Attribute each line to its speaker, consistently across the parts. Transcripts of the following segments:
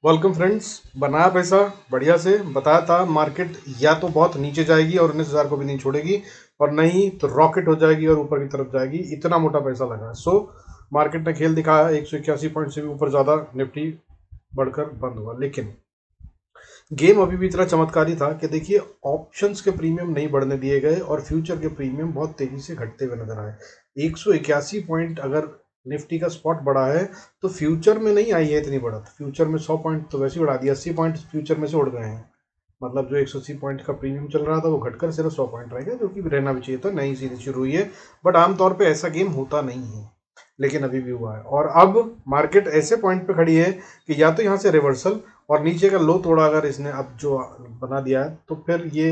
Speaker 1: Welcome friends. बनाया पैसा बढ़िया से। बताया था मार्केट या तो बहुत नीचे जाएगी और 19,000 को भी नहीं छोड़ेगी, और नहीं तो रॉकेट हो जाएगी और ऊपर की तरफ जाएगी। इतना मोटा पैसा लगा। सो मार्केट ने खेल दिखाया। 181 पॉइंट से भी ऊपर ज़्यादा निफ्टी बढ़कर बंद हुआ। लेकिन गेम अभी भी इतना चमत्कारी था कि देखिए, ऑप्शंस के प्रीमियम नहीं बढ़ने दिए गए और फ्यूचर के प्रीमियम बहुत तेजी से घटते हुए नजर आए। 181 पॉइंट अगर निफ्टी का स्पॉट बढ़ा है तो फ्यूचर में नहीं आई है इतनी बढ़त। फ्यूचर में 100 पॉइंट तो वैसे ही बढ़ा दिया, 80 पॉइंट फ्यूचर में से उड़ गए हैं। मतलब जो 180 पॉइंट का प्रीमियम चल रहा था वो घटकर सिर्फ 100 पॉइंट रह गया, जो कि रहना भी चाहिए था। नई सीरीज शुरू हुई है, बट आमतौर पर ऐसा गेम होता नहीं है, लेकिन अभी भी हुआ है। और अब मार्केट ऐसे पॉइंट पे खड़ी है कि या तो यहाँ से रिवर्सल और नीचे का लो तोड़ा अगर इसने अब जो बना दिया है तो फिर ये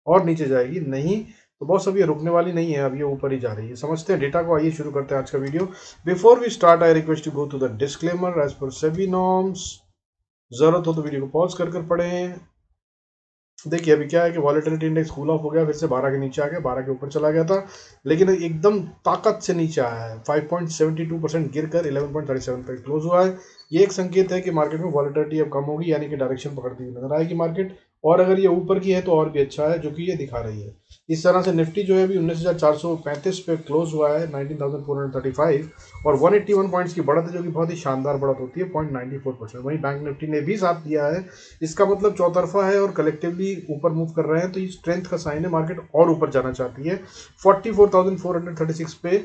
Speaker 1: और नीचे जाएगी, नहीं तो बॉस अब ये रुकने वाली नहीं है, अब ये ऊपर ही जा रही है। समझते हैं डेटा को। आइए शुरू करते हैं आज का video. Before we start I request to go to the disclaimer as per SEBI norms. जरूरत हो तो वीडियो को पॉज कर पढ़ें। देखिए अभी क्या है कि वॉलेटिलिटी इंडेक्स कूल ऑफ हो गया, फिर से 12 के नीचे आ गया, 12 के ऊपर चला गया था, लेकिन एकदम ताकत से नीचे आया है। 5.72% गिरकर 11.37 पर क्लोज हुआ है। ये एक संकेत है कि मार्केट में वॉलेटिलिटी अब कम होगी, यानी कि डायरेक्शन पकड़ती हुई नजर आएगी मार्केट। और अगर ये ऊपर की है तो और भी अच्छा है, जो कि ये दिखा रही है। इस तरह से निफ्टी जो है अभी 19,435 पे क्लोज हुआ है, 19,435, और 181 पॉइंट्स की बढ़त है, जो कि बहुत ही शानदार बढ़त होती है, 0.94%। वहीं बैंक निफ्टी ने भी साथ दिया है। इसका मतलब चौतरफा है और कलेक्टिवली ऊपर मूव कर रहे हैं, तो ये स्ट्रेंथ का साइन है। मार्केट और ऊपर जाना चाहती है। 44,436 पे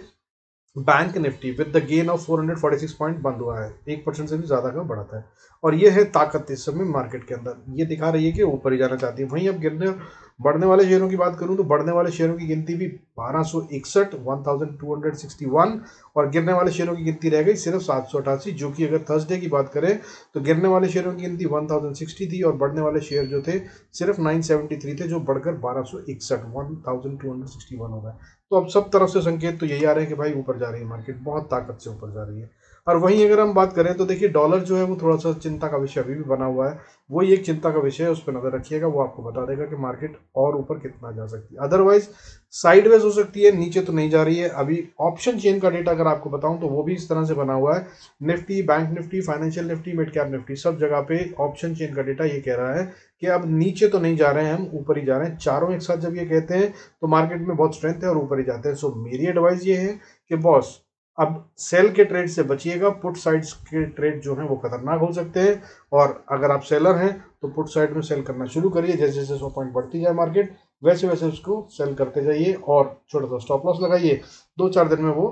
Speaker 1: bank Nifty with the gain of 446 point बंद हुआ है। 1% से भी ज्यादा का बढ़ता है, और ये है ताकत इस समय मार्केट के अंदर। ये दिखा रही है कि ऊपर ही जाना चाहती है। वहीं अब गिरने बढ़ने वाले शेयरों की बात करूं तो बढ़ने वाले शेयरों की गिनती भी 1261, 1261, और गिरने वाले शेयरों की गिनती रह गई सिर्फ 788, जो कि अगर थर्सडे की बात करें तो गिरने वाले शेयरों की गिनती 1060 थी और बढ़ने वाले शेयर जो थे सिर्फ 973 थे, जो बढ़कर 1261, 1261 हो गए। तो अब सब तरफ से संकेत तो यही आ रहे हैं कि भाई ऊपर जा रही है मार्केट, बहुत ताकत से ऊपर जा रही है। और वहीं अगर हम बात करें तो देखिए, डॉलर जो है वो थोड़ा सा चिंता का विषय अभी भी बना हुआ है। वो एक चिंता का विषय है, उस पर नजर रखिएगा। वो आपको बता देगा कि मार्केट और ऊपर कितना जा सकती है। अदरवाइज साइडवेज हो सकती है, नीचे तो नहीं जा रही है। अभी ऑप्शन चेन का डेटा अगर आपको बताऊं तो वो भी इस तरह से बना हुआ है। Nifty, bank Nifty, financial Nifty, mid cap Nifty, सब जगह पे ऑप्शन चेन का डेटा ये कह रहा है कि अब नीचे तो नहीं जा रहे हैं, हम ऊपर ही जा रहे हैं। चारों एक साथ जब ये कहते हैं तो मार्केट में बहुत स्ट्रेंथ है और ऊपर ही जाते हैं। सो मेरी एडवाइस ये है कि बॉस, अब सेल के ट्रेड से बचिएगा। पुट साइड्स के ट्रेड जो हैं वो खतरनाक हो सकते हैं, और अगर आप सेलर हैं तो पुट साइड में सेल करना शुरू करिए। जैसे जैसे 100 पॉइंट बढ़ती जाए मार्केट, वैसे वैसे उसको सेल करते जाइए, और छोटा सा स्टॉप लॉस लगाइए। 2-4 दिन में वो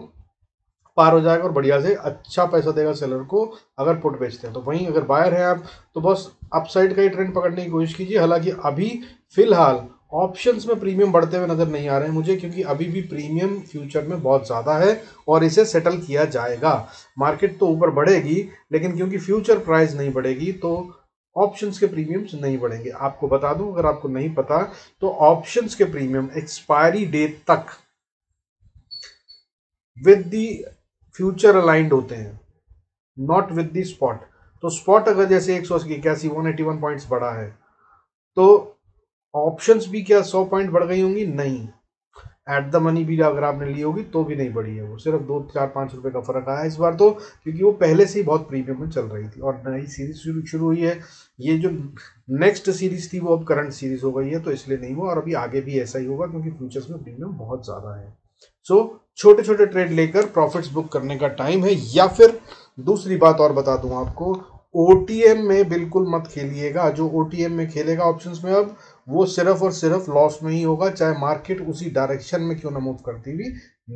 Speaker 1: पार हो जाएगा और बढ़िया से अच्छा पैसा देगा सेलर को अगर पुट बेचते हैं तो। वहीं अगर बायर है आप तो बस अपसाइड का ही ट्रेंड पकड़ने की कोशिश कीजिए। हालांकि अभी फिलहाल ऑप्शंस में प्रीमियम बढ़ते हुए नजर नहीं आ रहे हैं मुझे, क्योंकि अभी भी प्रीमियम फ्यूचर में बहुत ज़्यादा है और इसे सेटल किया जाएगा। मार्केट तो ऊपर बढ़ेगी, लेकिन क्योंकि फ्यूचर प्राइस नहीं बढ़ेगी तो ऑप्शंस के प्रीमियम्स नहीं बढ़ेंगे। आपको बता दूं, अगर आपको नहीं पता, तो ऑप्शंस के प्रीमियम एक्सपायरी डेट तक विद दी फ्यूचर अलाइंड होते हैं, नॉट विद दी स्पॉट। तो स्पॉट अगर जैसे 181, 181 पॉइंट्स बढ़ा है, तो ऑप्शंस भी क्या 100 पॉइंट बढ़ गई होंगी? नहीं। एट द मनी भी अगर आपने ली होगी तो भी नहीं बढ़ी है, वो सिर्फ 2-4-5 रुपए का फर्क आया इस बार तो, क्योंकि वो पहले से ही बहुत प्रीमियम में चल रही थी और नई सीरीज शुरू हुई है। ये जो नेक्स्ट सीरीज थी वो अब करंट सीरीज हो गई है, तो इसलिए नहीं हुआ, और अभी आगे भी ऐसा ही होगा क्योंकि फ्यूचर्स में प्रीमियम बहुत ज्यादा है। सो छोटे छोटे ट्रेड लेकर प्रॉफिट्स बुक करने का टाइम है। या फिर दूसरी बात और बता दूं आपको, ओटीएम में बिल्कुल मत खेलिएगा। जो ओटीएम में खेलेगा ऑप्शंस में अब, वो सिर्फ और सिर्फ लॉस में ही होगा, चाहे मार्केट उसी डायरेक्शन में क्यों ना मूव करती हुई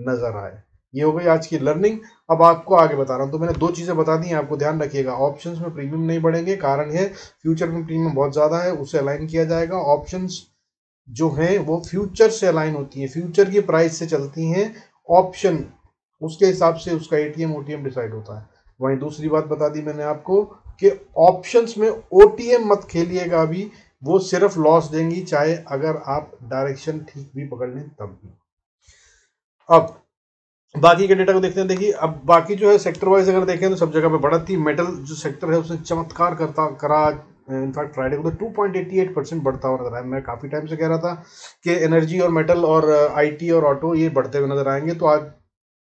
Speaker 1: नजर आए। ये हो गई आज की लर्निंग। अब आपको आगे बता रहा हूं। तो मैंने 2 चीजें बता दी हैं, आपको ध्यान रखिएगा। ऑप्शंस में प्रीमियम नहीं बढ़ेंगे, कारण है फ्यूचर में प्रीमियम बहुत ज्यादा है, उसे अलाइन किया जाएगा। ऑप्शंस जो हैं वो फ्यूचर से अलाइन होती हैं, फ्यूचर की प्राइस से चलती हैं ऑप्शन, उसके हिसाब से उसका एटीएम ओटीएम डिसाइड होता है। वहीं दूसरी बात बता दी मैंने आपको कि ऑप्शंस में ओटीएम मत खेलिएगा अभी, वो सिर्फ लॉस देंगी, चाहे अगर आप डायरेक्शन ठीक भी पकड़ लें तब भी। अब बाकी के डेटा को देखते हैं। देखिए अब बाकी जो है सेक्टर वाइज अगर देखें तो सब जगह पे बढ़त थी। मेटल जो सेक्टर है उसने चमत्कार करा। इनफैक्ट फ्राइडे को तो 2.88% बढ़ता हुआ नजर आया। मैं काफी टाइम से कह रहा था कि एनर्जी और मेटल और आईटी और ऑटो ये बढ़ते हुए नजर आएंगे, तो आज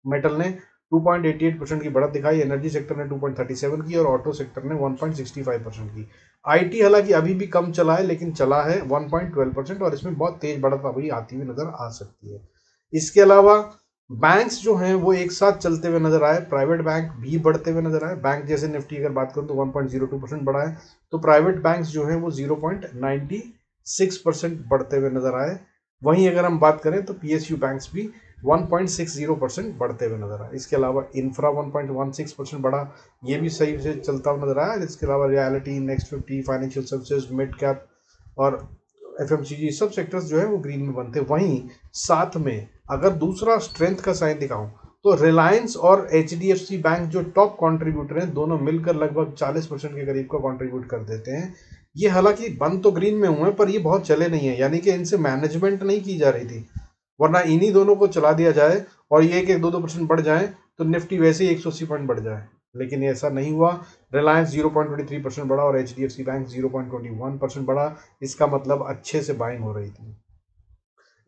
Speaker 1: मेटल ने 2.88% की बढ़त दिखाई। एनर्जी सेक्टर ने 2.37 की और ऑटो सेक्टर ने 1.65% की। आईटी हालांकि अभी भी कम चला है, लेकिन चला है 1.12% और इसमें बहुत तेज बढ़त अभी आती हुई नजर आ सकती है। इसके अलावा बैंक्स जो हैं वो एक साथ चलते हुए नजर आए, प्राइवेट बैंक भी बढ़ते हुए नजर आए। बैंक जैसे निफ्टी अगर बात करूं तो 1.02% बढ़ा है, तो प्राइवेट बैंक्स जो हैं वो 0.96% बढ़ते हुए नजर आए। वहीं अगर हम बात करें तो पीएसयू बैंक्स भी 1.60% बढ़ते हुए नजर आए। इसके अलावा इंफ्रा 1.16% बढ़ा, ये भी सही से चलता हुआ नजर आया। इसके अलावा reality, next 50, financial services, mid cap और एफएमसीजी सब सेक्टर्स जो है वो ग्रीन में बनते। वहीं साथ में अगर दूसरा स्ट्रेंथ का साइन दिखाऊं तो रिलायंस और एचडीएफसी बैंक जो टॉप कंट्रीब्यूटर हैं, दोनों मिलकर लगभग 40% के करीब का कंट्रीब्यूट कर देते हैं। ये हालांकि बंद तो ग्रीन में हुए हैं, पर ये बहुत चले नहीं है, यानी कि इनसे मैनेजमेंट नहीं की जा रही थी, वरना इन्हीं दोनों को चला दिया जाए और ये एक 1-2% बढ़ जाए तो निफ्टी वैसे ही 180 पॉइंट बढ़ जाए, लेकिन ऐसा नहीं हुआ। रिलायंस 0.23% बढ़ा और एचडीएफसी बैंक 0.21% बढ़ा। इसका मतलब अच्छे से बाइंग हो रही थी।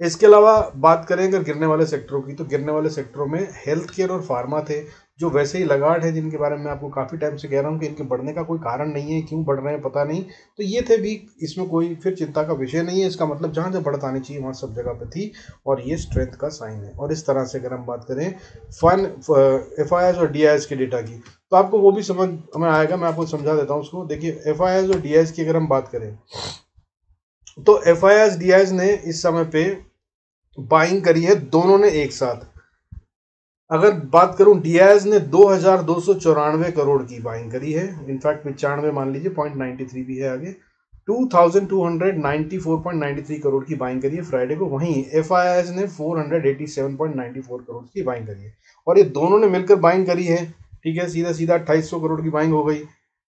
Speaker 1: इसके अलावा बात करें अगर गिरने वाले सेक्टरों की, तो गिरने वाले सेक्टरों में हेल्थ केयर और फार्मा थे, जो वैसे ही लगाड़ है, जिनके बारे में आपको काफ़ी टाइम से कह रहा हूँ कि इनके बढ़ने का कोई कारण नहीं है, क्यों बढ़ रहे हैं पता नहीं। तो ये थे भी, इसमें कोई फिर चिंता का विषय नहीं है। इसका मतलब जहाँ जहाँ बढ़त आनी चाहिए वहाँ सब जगह पे थी और ये स्ट्रेंथ का साइन है। और इस तरह से अगर हम बात करें फन एफ और डी के डेटा की, तो आपको वो भी समझ में आएगा। मैं आपको समझा देता हूँ उसको। देखिए एफ और डी की अगर हम बात करें तो एफ डी ने इस समय पे बाइंग करी है दोनों ने एक साथ। अगर बात करूं डीआईएस ने 2294 करोड़ की बाइंग करी है, इनफैक्ट 95 मान लीजिए, 0.93 भी है आगे। 2294.93 करोड़ की बाइंग करी है फ्राइडे को। वहीं एफआईआईएस ने 487.94 करोड़ की बाइंग करी है और ये दोनों ने मिलकर बाइंग करी है। ठीक है, सीधा सीधा 2800 करोड़ की बाइंग हो गई।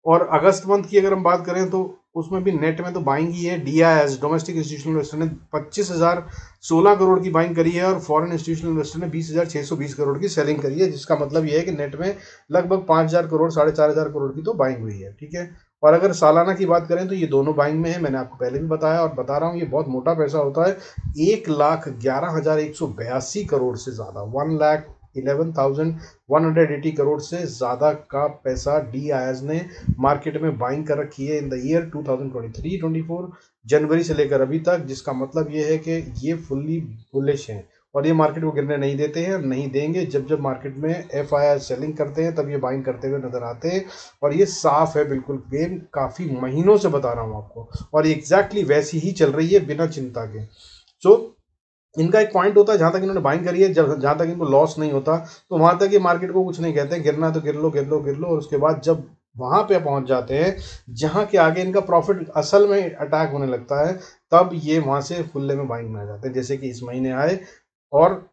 Speaker 1: और अगस्त मंथ की अगर हम बात करें तो उसमें भी नेट में तो बाइंग ही है। डीआईएस डोमेस्टिक इंस्टीट्यूशनल इन्वेस्टर ने 25,016 करोड़ की बाइंग करी है और फॉरेन इंस्टीट्यूशनल इन्वेस्टर ने 20,620 करोड़ की सेलिंग करी है, जिसका मतलब ये है कि नेट में लगभग 5,000 करोड़ 4,500 करोड़ की तो बाइंग हुई है। ठीक है, और अगर सालाना की बात करें तो ये दोनों बाइंग में है। मैंने आपको पहले भी बताया और बता रहा हूँ, ये बहुत मोटा पैसा होता है। 1,11,182 करोड़ से ज्यादा, 1,11,180 करोड़ से ज्यादा का पैसा डीआईएस ने मार्केट में बाइंग कर रखी है इन द ईयर 2023-24 जनवरी से लेकर अभी तक, जिसका मतलब ये है कि ये फुल्ली बुलिश हैं और ये मार्केट को गिरने नहीं देते हैं, नहीं देंगे। जब जब मार्केट में एफआईआई सेलिंग करते हैं तब ये बाइंग करते हुए नजर आते हैं और ये साफ है बिल्कुल गेम, काफी महीनों से बता रहा हूं आपको, और एग्जैक्टली वैसी ही चल रही है बिना चिंता के। सो इनका एक पॉइंट होता है, जहां तक इन्होंने बाइंग करी है, जहां तक इनको लॉस नहीं होता तो वहां तक ये मार्केट को कुछ नहीं कहते। गिरना है तो गिर लो गिर लो गिर लो, और उसके बाद जब वहां पे पहुंच जाते हैं जहां के आगे इनका प्रॉफिट असल में अटैक होने लगता है, तब ये वहां से फुल्ले में बाइंग में आ जाते हैं, जैसे कि इस महीने आए। और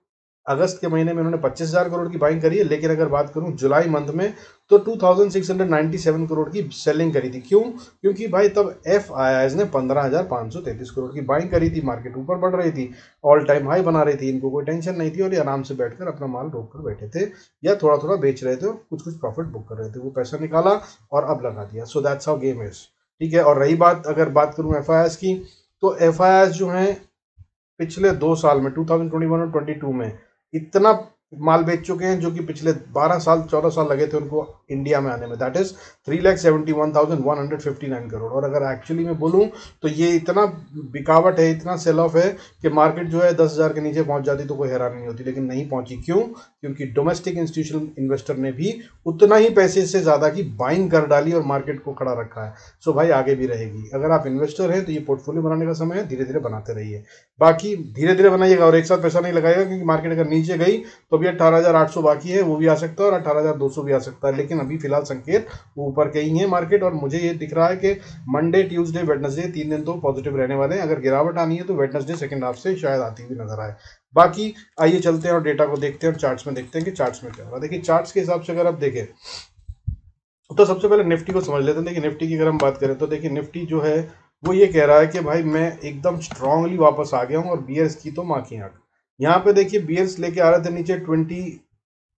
Speaker 1: अगस्त के महीने में उन्होंने 25,000 करोड़ की बाइंग करी है, लेकिन अगर बात करूं जुलाई मंथ में तो 2,697 करोड़ की सेलिंग करी थी। क्यों? क्योंकि भाई तब एफआईआईज ने 15,533 करोड़ की बाइंग करी थी, मार्केट ऊपर बढ़ रही थी, ऑल टाइम हाई बना रही थी, इनको कोई टेंशन नहीं थी और ये आराम से बैठकर अपना माल रोक कर बैठे थे या थोड़ा थोड़ा बेच रहे थे, कुछ कुछ प्रॉफिट बुक कर रहे थे। वो पैसा निकाला और अब लगा दिया। So that's how game is. ठीक है, और रही बात अगर बात करूं एफआईआईज की, तो एफआईआईज जो है पिछले 2 साल में 2021 और 22 में इतना माल बेच चुके हैं, जो कि पिछले 12 साल 14 साल लगे थे उनको इंडिया में आने में। That is 3,71,159 crore. और अगर एक्चुअली में बोलूं तो ये इतना बिकावट है, इतना सेल ऑफ है कि मार्केट जो है 10,000 के नीचे पहुंच जाती तो कोई हैरानी नहीं होती, लेकिन नहीं पहुंची। क्यों? क्योंकि डोमेस्टिक इंस्टीट्यूशनल इन्वेस्टर ने भी उतना ही पैसे से ज्यादा की बाइंग कर डाली और मार्केट को खड़ा रखा है। सो भाई आगे भी रहेगी। अगर आप इन्वेस्टर हैं तो ये पोर्टफोलियो बनाने का समय है, धीरे धीरे बनाते रहिए। बाकी धीरे धीरे बनाइएगा और एक साथ पैसा नहीं लगाएगा, क्योंकि मार्केट अगर नीचे गई तो अभी 18,800 बाकी है, वो भी आ सकता है और 18,200 भी आ सकता है, लेकिन अभी फिलहाल संकेत ऊपर के ही है मार्केट। और मुझे ये दिख रहा है कि मंडे, ट्यूसडे, वेडनेसडे 3 दिन तो पॉजिटिव रहने वाले हैं। अगर गिरावट आनी है तो वेडनेसडे सेकंड हाफ से शायद आती हुई नजर आए। बाकी आइए चलते हैं और डेटा को देखते हैं और चार्ट्स में देखते हैं कि चार्ट्स में क्या हो रहा है। देखिए चार्ट्स के हिसाब से अगर आप देखें तो सबसे पहले निफ्टी को समझ लेते हैं। देखिए निफ्टी की अगर हम बात करें तो देखिए निफ्टी जो है वो ये कह रहा है कि भाई मैं एकदम स्ट्रांगली वापस आ गया हूं और बियर्स की तो माँ की आंख। यहाँ पे देखिए बियर्स लेके आ रहे थे नीचे 20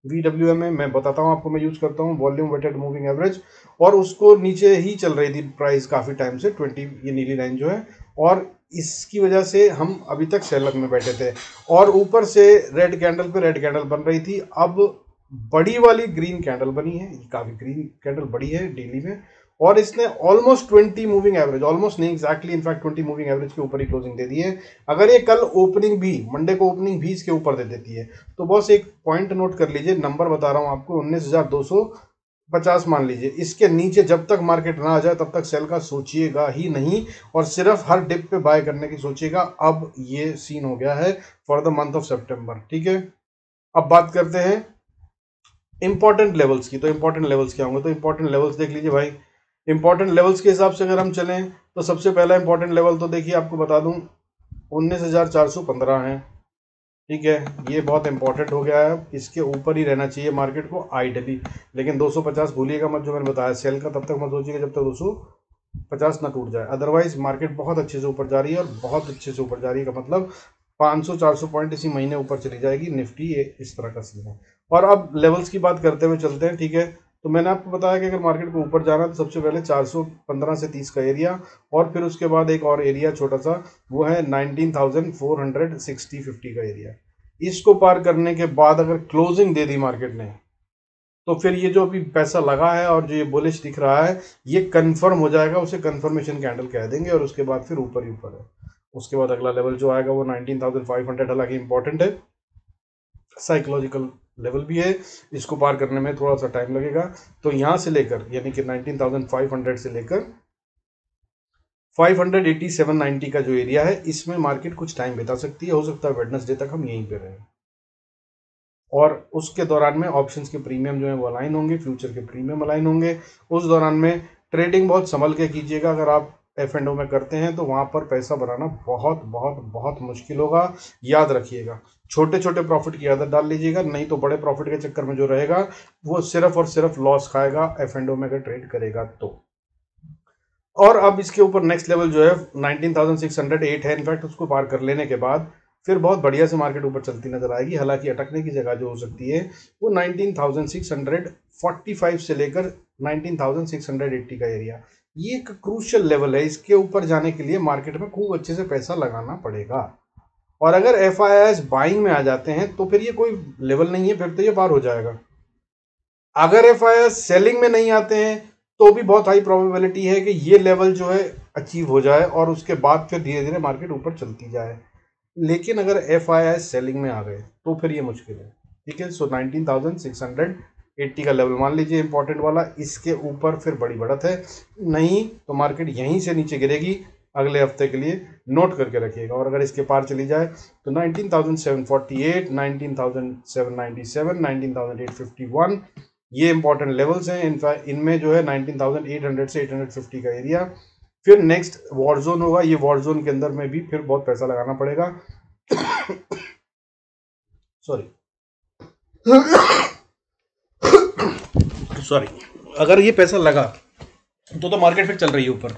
Speaker 1: VWM में, मैं बताता हूँ आपको, मैं यूज करता हूँ वॉल्यूम वेटेड मूविंग एवरेज, और उसको नीचे ही चल रही थी प्राइस काफी टाइम से 20, ये नीली लाइन जो है, और इसकी वजह से हम अभी तक सेलर में बैठे थे और ऊपर से रेड कैंडल पे रेड कैंडल बन रही थी। अब बड़ी वाली ग्रीन कैंडल बनी है, ये काफी ग्रीन कैंडल बड़ी है डेली में, और इसने ऑलमोस्ट 20 मूविंग एवरेज, ऑलमोस्ट नहीं एग्जैक्टली इनफैक्ट 20 मूविंग एवरेज के ऊपर ही क्लोजिंग दे दी है। अगर ये कल ओपनिंग भी, मंडे को ओपनिंग भी इसके ऊपर दे देती है तो बॉस एक पॉइंट नोट कर लीजिए, नंबर बता रहा हूं आपको, 19,250 मान लीजिए। इसके नीचे जब तक मार्केट ना आ जाए तब तक सेल का सोचिएगा ही नहीं, और सिर्फ हर डिप पे बाय करने की सोचिएगा। अब ये सीन हो गया है फॉर द मंथ ऑफ सितंबर, ठीक है। अब बात करते हैं इंपॉर्टेंट लेवल्स की। तो इंपॉर्टेंट लेवल्स क्या होंगे, तो इंपॉर्टेंट लेवल्स देख लीजिए भाई। इंपॉर्टेंट लेवल्स के हिसाब से अगर हम चलें तो सबसे पहला इंपॉर्टेंट लेवल तो देखिए आपको बता दूं 19,415 है, ठीक है। ये बहुत इंपॉर्टेंट हो गया है, इसके ऊपर ही रहना चाहिए मार्केट को आइडली। लेकिन 250 भूलिएगा मत, जो मैंने बताया सेल का तब तक मत सोचिएगा जब तक 250 ना टूट जाए। अदरवाइज मार्केट बहुत अच्छे से ऊपर जा रही है, और बहुत अच्छे से ऊपर जा रही है का मतलब 500-400 पॉइंट इसी महीने ऊपर चली जाएगी निफ्टी, ये इस तरह का सीन है। और अब लेवल्स की बात करते हुए चलते हैं, ठीक है। तो मैंने आपको बताया कि अगर मार्केट को ऊपर जाना है तो सबसे पहले 415 से 30 का एरिया, और फिर उसके बाद एक और एरिया छोटा सा, वो है 19,460-50 का एरिया। इसको पार करने के बाद अगर क्लोजिंग दे दी मार्केट ने तो फिर ये जो अभी पैसा लगा है और जो ये बुलिश दिख रहा है ये कंफर्म हो जाएगा, उसे कंफर्मेशन कैंडल कह देंगे, और उसके बाद फिर ऊपर ही ऊपर है। उसके बाद अगला लेवल जो आएगा वो 19,500, हालांकि इंपॉर्टेंट है, साइकोलॉजिकल लेवल भी है, इसको पार करने में थोड़ा सा टाइम लगेगा। तो यहाँ से लेकर यानी कि 19,500 से लेकर 587-90 का जो एरिया है इसमें मार्केट कुछ टाइम बिता सकती है, हो सकता है वेडनेसडे तक हम यहीं पे रहें, और उसके दौरान में ऑप्शंस के प्रीमियम जो है वो अलाइन होंगे, फ्यूचर के प्रीमियम अलाइन होंगे। उस दौरान में ट्रेडिंग बहुत संभल के कीजिएगा। अगर आप एफ एंड ओ में करते हैं तो वहाँ पर पैसा बनाना बहुत बहुत बहुत मुश्किल होगा, याद रखिएगा। छोटे छोटे प्रॉफिट की आदत डाल लीजिएगा, नहीं तो बड़े प्रॉफिट के चक्कर में जो रहेगा वो सिर्फ और सिर्फ लॉस खाएगा एफ एंड ओ में अगर ट्रेड करेगा तो। और अब इसके ऊपर नेक्स्ट लेवल जो है 19,608 है, इनफैक्ट उसको पार कर लेने के बाद फिर बहुत बढ़िया से मार्केट ऊपर चलती नजर आएगी। हालांकि अटकने की जगह जो हो सकती है वो 19,645 से लेकर 19,680 का एरिया, ये एक क्रूशियल लेवल है। इसके ऊपर जाने के लिए मार्केट में खूब अच्छे से पैसा लगाना पड़ेगा, और अगर एफ आई एस बाइंग में आ जाते हैं तो फिर ये कोई लेवल नहीं है, फिर तो ये पार हो जाएगा। अगर एफ आई एस सेलिंग में नहीं आते हैं तो भी बहुत हाई प्रोबेबिलिटी है कि ये लेवल जो है अचीव हो जाए, और उसके बाद फिर धीरे धीरे मार्केट ऊपर चलती जाए। लेकिन अगर एफ आई आई सेलिंग में आ गए तो फिर ये मुश्किल है, ठीक है। सो 19,680 का लेवल मान लीजिए इंपॉर्टेंट वाला, इसके ऊपर फिर बड़ी बढ़त है, नहीं तो मार्केट यहीं से नीचे गिरेगी अगले हफ्ते के लिए, नोट करके रखिएगा। और अगर इसके पार चली जाए तो 19,748, 19,797, 19,851 ये इंपॉर्टेंट लेवल्स हैं। इनफैक्ट इनमें जो है 19,800 से 850 का एरिया, फिर नेक्स्ट वॉर जोन होगा। ये वॉर जोन के अंदर में भी फिर बहुत पैसा लगाना पड़ेगा। सॉरी सॉरी, अगर ये पैसा लगा तो मार्केट फिर चल रही है ऊपर,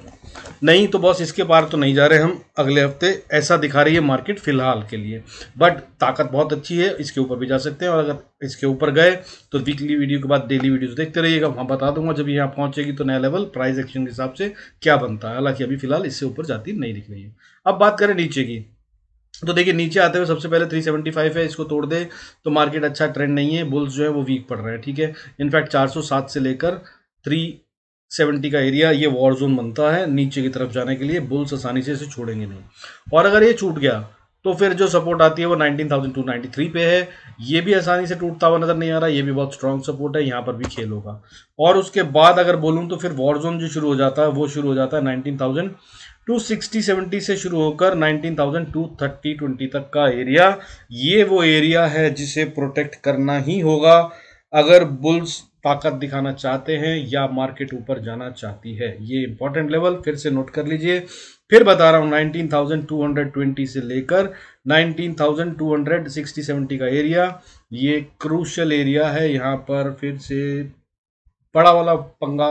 Speaker 1: नहीं तो बॉस इसके पार तो नहीं जा रहे हम अगले हफ्ते, ऐसा दिखा रही है मार्केट फिलहाल के लिए। बट ताकत बहुत अच्छी है, इसके ऊपर भी जा सकते हैं, और अगर इसके ऊपर गए तो वीकली वीडियो के बाद डेली वीडियोस देखते रहिएगा, वहाँ बता दूंगा जब यहाँ पहुंचेगी तो नया लेवल प्राइस एक्शन के हिसाब से क्या बनता है। हालांकि अभी फिलहाल इससे ऊपर जाती नहीं दिख रही है। अब बात करें नीचे की, तो देखिए नीचे आते हुए सबसे पहले 375 है, इसको तोड़ दे तो मार्केट अच्छा ट्रेंड नहीं है, बुल्स जो है वो वीक पड़ रहे हैं, ठीक है। इनफैक्ट 407 से लेकर 370 का एरिया ये वॉर जोन बनता है नीचे की तरफ जाने के लिए, बुल्स आसानी से इसे छोड़ेंगे नहीं। और अगर ये छूट गया तो फिर जो सपोर्ट आती है वो 19,293 पे है, ये भी आसानी से टूटता हुआ नजर नहीं आ रहा, ये भी बहुत स्ट्रॉन्ग सपोर्ट है, यहाँ पर भी खेल होगा। और उसके बाद अगर बोलूँ तो फिर वॉर जोन जो शुरू हो जाता है वो शुरू हो जाता है 19,260-70 से शुरू होकर 19,230-20 तक का एरिया। ये वो एरिया है जिसे प्रोटेक्ट करना ही होगा अगर बुल्स ताकत दिखाना चाहते हैं या मार्केट ऊपर जाना चाहती है। ये इंपॉर्टेंट लेवल फिर से नोट कर लीजिए, फिर बता रहा हूं 19,220 से लेकर 19,260-70 का एरिया, ये क्रूशियल एरिया है। यहाँ पर फिर से बड़ा वाला पंगा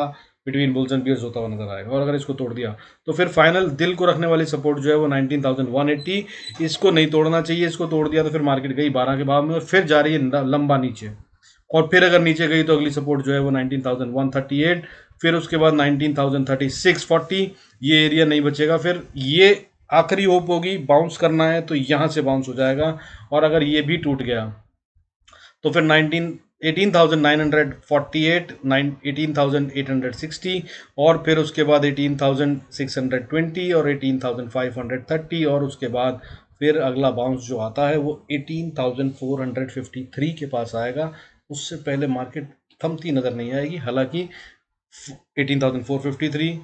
Speaker 1: बिटवीन बुल्स एंड बियर्स होता हुआ नजर आएगा, और अगर इसको तोड़ दिया तो फिर फाइनल दिल को रखने वाली सपोर्ट जो है वो 19,180, इसको नहीं तोड़ना चाहिए। इसको तोड़ दिया तो फिर मार्केट गई 12 के भाव में और फिर जा रही है लंबा नीचे, और फिर अगर नीचे गई तो अगली सपोर्ट जो है वो 19,138, फिर उसके बाद 19,036-40, ये एरिया नहीं बचेगा। फिर ये आखिरी होप होगी, बाउंस करना है तो यहां से बाउंस हो जाएगा, और अगर ये भी टूट गया तो फिर 18,948, 18,860 और फिर उसके बाद 18,620 और 18,530 और उसके बाद फिर अगला बाउंस जो आता है वो 18,453 के पास आएगा। उससे पहले मार्केट थमती नज़र नहीं आएगी। हालांकि 18,453,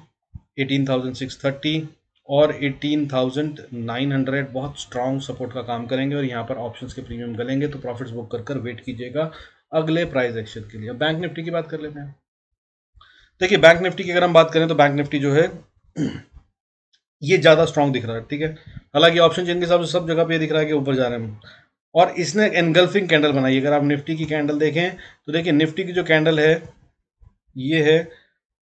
Speaker 1: 18,630 और 18,900 बहुत स्ट्रॉन्ग सपोर्ट का काम करेंगे और यहाँ पर ऑप्शंस के प्रीमियम गलेंगे, तो प्रॉफिट्स बुक कर वेट कीजिएगा अगले प्राइस एक्शन के लिए। बैंक निफ्टी की बात कर लेते हैं। देखिए बैंक निफ्टी की अगर हम बात करें तो बैंक निफ्टी जो है ये ज़्यादा स्ट्रॉन्ग दिख रहा है, ठीक है। हालांकि ऑप्शन चेन के हिसाब से सब जगह पे दिख रहा है कि ऊपर जा रहे हैं और इसने एनगल्फिंग कैंडल बनाई। अगर आप निफ्टी की कैंडल देखें तो देखिए निफ्टी की जो कैंडल है ये है,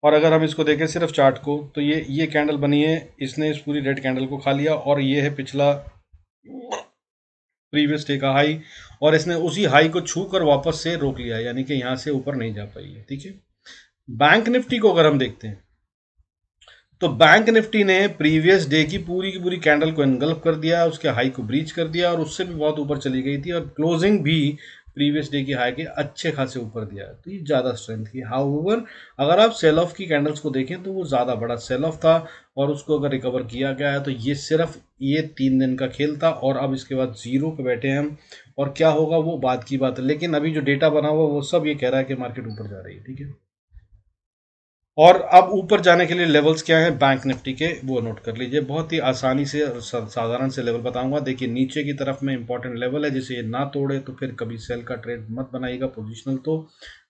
Speaker 1: और अगर हम इसको देखें सिर्फ चार्ट को तो ये कैंडल बनी है, इसने इस पूरी रेड कैंडल को खा लिया और ये है पिछला प्रीवियस डे का हाई और इसने उसी हाई को छू कर वापस से रोक लिया, यानी कि यहाँ से ऊपर नहीं जा पाई है, ठीक है। बैंक निफ्टी को अगर हम देखते हैं तो बैंक निफ्टी ने प्रीवियस डे की पूरी कैंडल को एनगल्फ कर दिया, उसके हाई को ब्रीच कर दिया और उससे भी बहुत ऊपर चली गई थी और क्लोजिंग भी प्रीवियस डे की हाई के अच्छे खासे ऊपर दिया है, तो ये ज़्यादा स्ट्रेंथ की। हाउएवर अगर आप सेल ऑफ की कैंडल्स को देखें तो वो ज़्यादा बड़ा सेल ऑफ था और उसको अगर रिकवर किया गया है तो ये सिर्फ ये 3 दिन का खेल था और अब इसके बाद जीरो पे बैठे हैं हम, और क्या होगा वो बात की बात है। लेकिन अभी जो डेटा बना हुआ वो सब ये कह रहा है कि मार्केट ऊपर जा रही है, ठीक है। और अब ऊपर जाने के लिए लेवल्स क्या हैं बैंक निफ्टी के, वो नोट कर लीजिए। बहुत ही आसानी से साधारण से लेवल बताऊंगा। देखिए नीचे की तरफ में इंपॉर्टेंट लेवल है, जिसे ये ना तोड़े तो फिर कभी सेल का ट्रेड मत बनाइएगा पोजिशनल, तो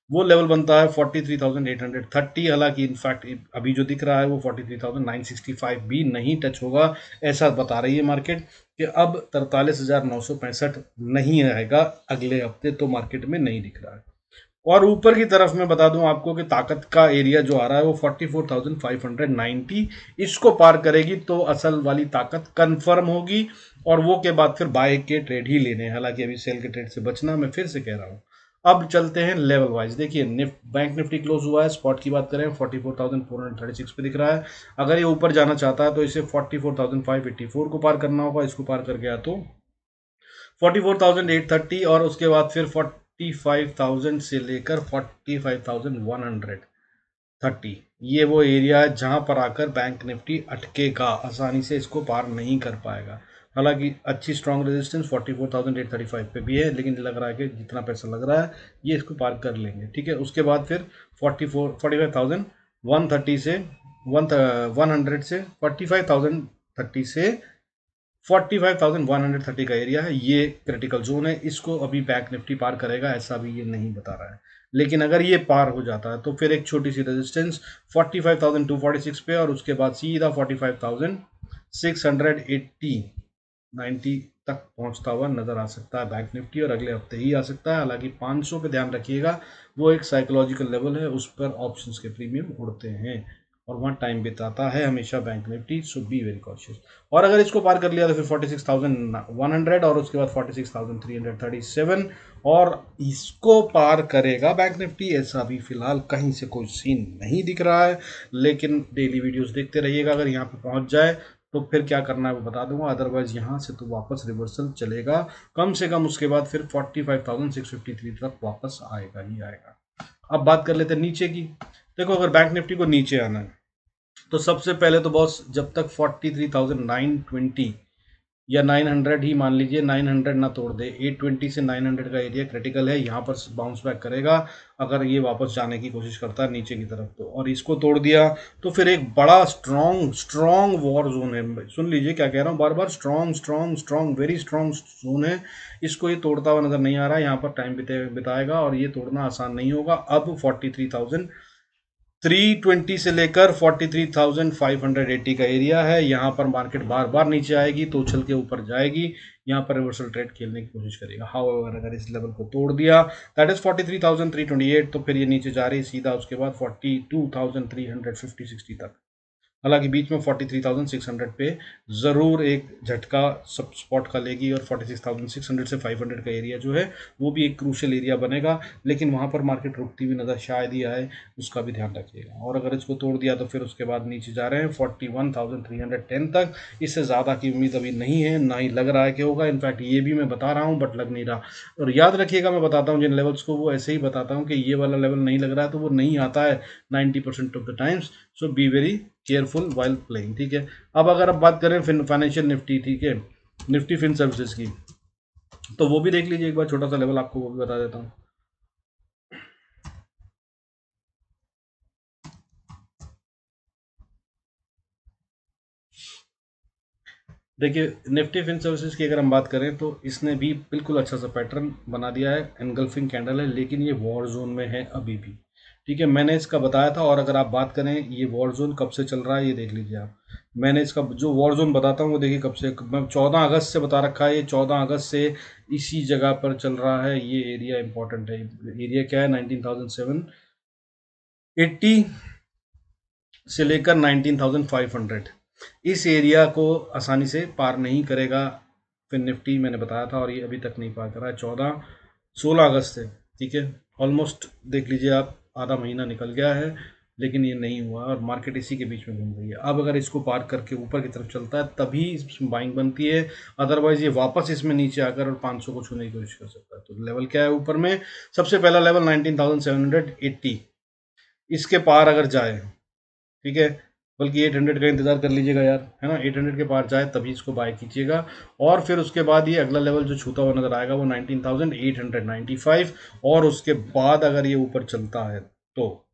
Speaker 1: वो लेवल बनता है 43,830। हालांकि इनफैक्ट अभी जो दिख रहा है वो 43,965 भी नहीं टच होगा, ऐसा बता रही है मार्केट कि अब 43,965 नहीं आएगा अगले हफ्ते, तो मार्केट में नहीं दिख रहा है। और ऊपर की तरफ मैं बता दूं आपको कि ताकत का एरिया जो आ रहा है वो 44,590, इसको पार करेगी तो असल वाली ताकत कंफर्म होगी और वो के बाद फिर बाय के ट्रेड ही लेने हैं। हालांकि अभी सेल के ट्रेड से बचना, मैं फिर से कह रहा हूं। अब चलते हैं लेवल वाइज। देखिए बैंक निफ्टी क्लोज हुआ है, स्पॉट की बात करें 44,436 पे दिख रहा है। अगर ये ऊपर जाना चाहता है तो इसे 44,584 को पार करना होगा, इसको पार कर गया तो 44,830 और उसके बाद फिर 45,000 से लेकर 45,130, ये वो एरिया है जहां पर आकर बैंक निफ्टी अटकेगा, आसानी से इसको पार नहीं कर पाएगा। हालांकि अच्छी स्ट्रॉन्ग रेजिस्टेंस 44,835 पे भी है, लेकिन लग रहा है कि जितना पैसा लग रहा है ये इसको पार कर लेंगे, ठीक है। उसके बाद फिर 45,130 से 100 से 45,030 से 45,130 का एरिया है, ये क्रिटिकल जोन है। इसको अभी बैंक निफ्टी पार करेगा ऐसा भी ये नहीं बता रहा है, लेकिन अगर ये पार हो जाता है तो फिर एक छोटी सी रेजिस्टेंस 45,246 पे और उसके बाद सीधा 45,680 90 तक पहुंचता हुआ नजर आ सकता है बैंक निफ्टी, और अगले हफ्ते ही आ सकता है। हालांकि 500 पे ध्यान रखिएगा, वो एक साइकोलॉजिकल लेवल है, उस पर ऑप्शंस के प्रीमियम उड़ते हैं और वहाँ टाइम बिताता है हमेशा bank Nifty, so be very cautious. और अगर इसको पार कर लिया तो फिर 46,100 और उसके बाद 46,337 और इसको पार करेगा बैंक निफ्टी, ऐसा भी फिलहाल कहीं से कोई सीन नहीं दिख रहा है। लेकिन डेली वीडियोस देखते रहिएगा, अगर यहाँ पे पहुँच जाए तो फिर क्या करना है वो बता दूंगा, अदरवाइज यहाँ से तो वापस रिवर्सल चलेगा कम से कम, उसके बाद फिर 45,653 तक वापस आएगा ही आएगा। अब बात कर लेते हैं नीचे की। देखो अगर बैंक निफ्टी को नीचे आना है तो सबसे पहले तो बॉस जब तक 43,920 या 900 ही मान लीजिए, 900 ना तोड़ दे, 820 से 900 का एरिया क्रिटिकल है, यहाँ पर बाउंस बैक करेगा अगर ये वापस जाने की कोशिश करता है नीचे की तरफ तो, और इसको तोड़ दिया तो फिर एक बड़ा स्ट्रॉन्ग वॉर जोन है। सुन लीजिए क्या कह रहा हूँ बार बार, स्ट्रॉन्ग वेरी स्ट्रॉन्ग जोन है। इसको ये तोड़ता हुआ नजर नहीं आ रहा है, यहाँ पर टाइम बिताएगा और ये तोड़ना आसान नहीं होगा। अब 43,320 से लेकर 43,580 का एरिया है, यहाँ पर मार्केट बार बार नीचे आएगी तो उछल के ऊपर जाएगी, यहाँ पर रिवर्सल ट्रेड खेलने की कोशिश करेगा। हाउएवर अगर इस लेवल को तोड़ दिया दैट इज 43,328 तो फिर ये नीचे जा रही सीधा, उसके बाद 42,350-60 तक। हालांकि बीच में 43,600 पे ज़रूर एक झटका सब स्पॉट का लेगी, और 46,600 से 500 का एरिया जो है वो भी एक क्रूशल एरिया बनेगा, लेकिन वहाँ पर मार्केट रुकती हुई नज़र शायद ही आए, उसका भी ध्यान रखिएगा। और अगर इसको तोड़ दिया तो फिर उसके बाद नीचे जा रहे हैं 41,310 तक। इससे ज़्यादा की उम्मीद अभी नहीं है, ना ही लग रहा है कि होगा। इनफैक्ट ये भी मैं बता रहा हूँ बट लग नहीं रहा। और याद रखिएगा, मैं बताता हूँ जिन लेवल्स को वो ऐसे ही बताता हूँ कि ये वाला लेवल नहीं लग रहा है तो वो नहीं आता है 90% of the times. So be very careful while playing, ठीक है। अब अगर आप बात करें फाइनेंशियल निफ्टी, ठीक है, निफ्टी फिन सर्विसेज की, तो वो भी देख लीजिए एक बार, छोटा सा लेवल आपको वो भी बता देता हूँ। देखिए निफ्टी फिन सर्विसेज की अगर हम बात करें तो इसने भी बिल्कुल अच्छा सा पैटर्न बना दिया है, एनगल्फिंग कैंडल है, लेकिन ये वॉर जोन में है अभी भी, ठीक है। मैंने इसका बताया था। और अगर आप बात करें ये वॉर जोन कब से चल रहा है ये देख लीजिए आप। मैंने इसका जो वॉर जोन बताता हूँ वो देखिए कब से, मैं 14 अगस्त से बता रखा है। ये 14 अगस्त से इसी जगह पर चल रहा है। ये एरिया इंपॉर्टेंट है। एरिया क्या है, 19,780 से लेकर 19,500। इस एरिया को आसानी से पार नहीं करेगा फिर निफ्टी, मैंने बताया था, और ये अभी तक नहीं पार करा है 16 अगस्त से, ठीक है। ऑलमोस्ट देख लीजिए आप, आधा महीना निकल गया है, लेकिन ये नहीं हुआ और मार्केट इसी के बीच में घूम रही है। अब अगर इसको पार करके ऊपर की तरफ चलता है तभी इसमें बाइंग बनती है, अदरवाइज ये वापस इसमें नीचे आकर और 500 को छूने की कोशिश कर सकता है। तो लेवल क्या है ऊपर में, सबसे पहला लेवल 19,780, इसके पार अगर जाए, ठीक है, बल्कि 800 का इंतजार कर लीजिएगा यार, है ना, 800 के पार जाए तभी इसको बाय कीजिएगा। और फिर उसके बाद ये अगला लेवल जो छूता हुआ नजर आएगा वो 19,895, और उसके बाद अगर ये ऊपर चलता है तो,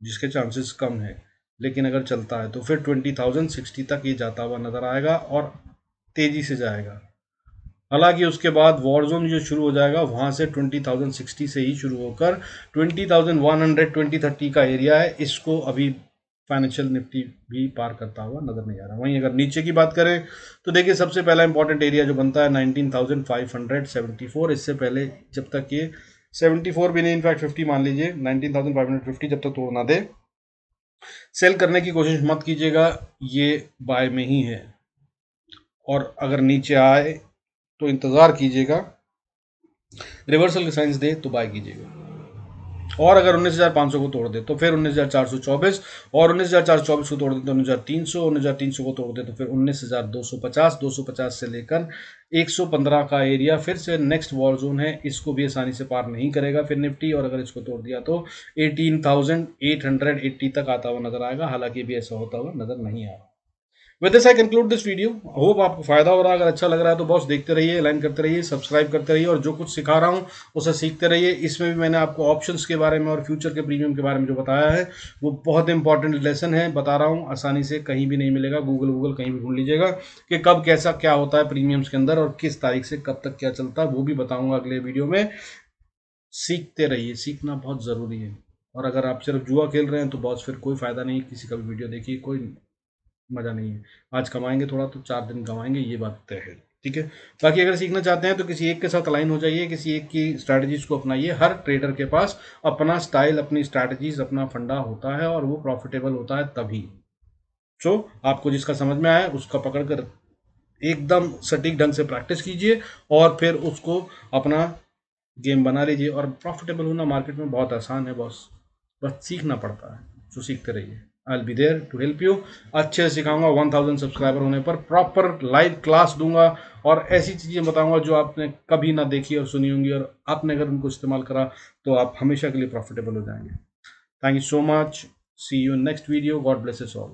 Speaker 1: जिसके चांसेस कम है, लेकिन अगर चलता है तो फिर 20,060 तक ये जाता हुआ नजर आएगा और तेजी से जाएगा। हालांकि उसके बाद वॉर जोन जो शुरू हो जाएगा वहां से 20,060 से ही शुरू होकर 20,100 2030 का एरिया है, इसको अभी फाइनेंशियल निफ्टी भी पार करता हुआ नजर नहीं आ रहा। वहीं अगर नीचे की बात करें तो देखिए सबसे पहला इंपॉर्टेंट एरिया जो बनता है 19,574। इससे पहले जब तक ये 74 भी नहीं, इनफैक्ट 50 मान लीजिए, 19,550 जब तक तोड़ ना दे, सेल करने की कोशिश मत कीजिएगा, ये बाय में ही है। और अगर नीचे आए तो इंतज़ार कीजिएगा, रिवर्सल के साइंस दे तो बाय कीजिएगा। और अगर 19,500 को तोड़ दे तो फिर 19,424, और 19,424 को तोड़ दे तो 19,300, 19,300 को तोड़ दे तो फिर 19,250, 250 से लेकर 115 का एरिया फिर से नेक्स्ट वॉर जोन है, इसको भी आसानी से पार नहीं करेगा फिर निफ्टी। और अगर इसको तोड़ दिया तो 18,880 तक आता हुआ नजर आएगा, हालांकि भी ऐसा होता हुआ नजर नहीं आ रहा। With this I conclude this video. Hope आपको फायदा हो रहा है। अगर अच्छा लग रहा है तो बॉस देखते रहिए, लाइन करते रहिए, सब्सक्राइब करते रहिए, और जो कुछ सिखा रहा हूँ उसे सीखते रहिए। इसमें भी मैंने आपको ऑप्शंस के बारे में और फ्यूचर के प्रीमियम के बारे में जो बताया है वो बहुत इंपॉर्टेंट लेसन है, बता रहा हूँ, आसानी से कहीं भी नहीं मिलेगा। गूगल कहीं भी ढूंढ लीजिएगा कि कब कैसा क्या होता है प्रीमियम्स के अंदर और किस तारीख से कब तक क्या चलता है, वो भी बताऊंगा अगले वीडियो में। सीखते रहिए, सीखना बहुत ज़रूरी है। और अगर आप सिर्फ जुआ खेल रहे हैं तो बॉस फिर कोई फ़ायदा नहीं, किसी का भी वीडियो देखिए, कोई मज़ा नहीं है। आज कमाएंगे थोड़ा तो 4 दिन कमाएंगे, ये बात तय है, ठीक है। बाकी अगर सीखना चाहते हैं तो किसी एक के साथ अलाइन हो जाइए, किसी एक की स्ट्रैटेजीज को अपनाइए। हर ट्रेडर के पास अपना स्टाइल, अपनी स्ट्रैटेजीज, अपना फंडा होता है और वो प्रॉफिटेबल होता है तभी। सो आपको जिसका समझ में आया उसका पकड़कर एकदम सटीक ढंग से प्रैक्टिस कीजिए और फिर उसको अपना गेम बना लीजिए। और प्रॉफिटेबल होना मार्केट में बहुत आसान है बॉस, बस सीखना पड़ता है। तो सीखते रहिए, I will be there to help you. अच्छे से सिखाऊंगा, 1000 सब्सक्राइबर होने पर प्रॉपर लाइव क्लास दूंगा और ऐसी चीज़ें बताऊंगा जो आपने कभी ना देखी और सुनी होंगी, और आपने अगर उनको इस्तेमाल करा तो आप हमेशा के लिए प्रॉफिटेबल हो जाएंगे। Thank you so much, see you in next video, God bless us all.